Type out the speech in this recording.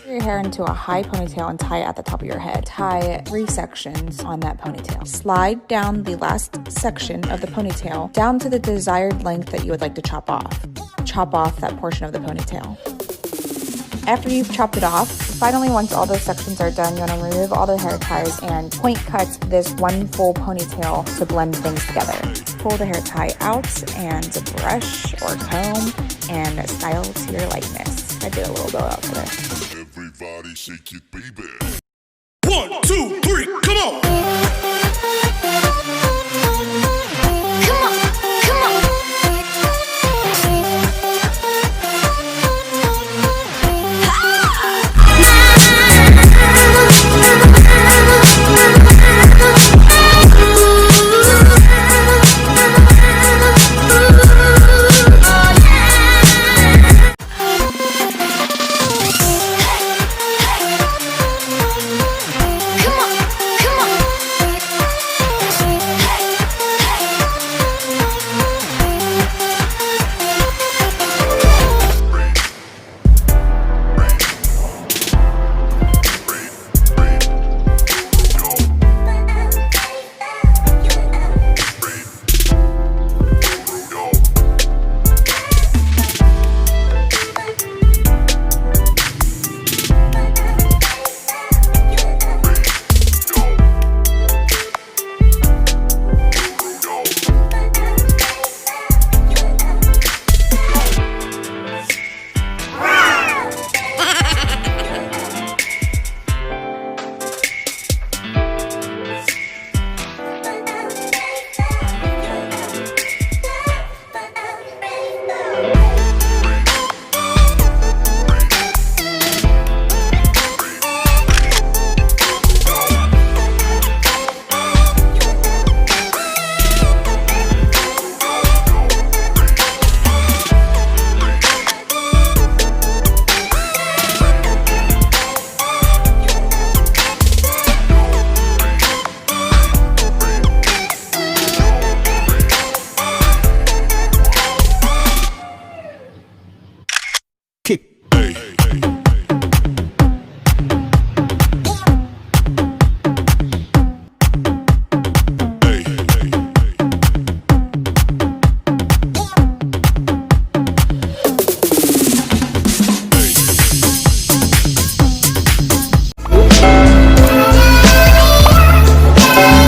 Your hair into a high ponytail and tie it at the top of your head. Tie 3 sections on that ponytail. Slide down the last section of the ponytail down to the desired length that you would like to chop off. Chop off that portion of the ponytail. After you've chopped it off, finally once all those sections are done, you want to remove all the hair ties and point cut this one full ponytail to blend things together. Pull the hair tie out and brush or comb and style to your likeness. I did a little blowout for this. Everybody shake it, baby. 1, 2,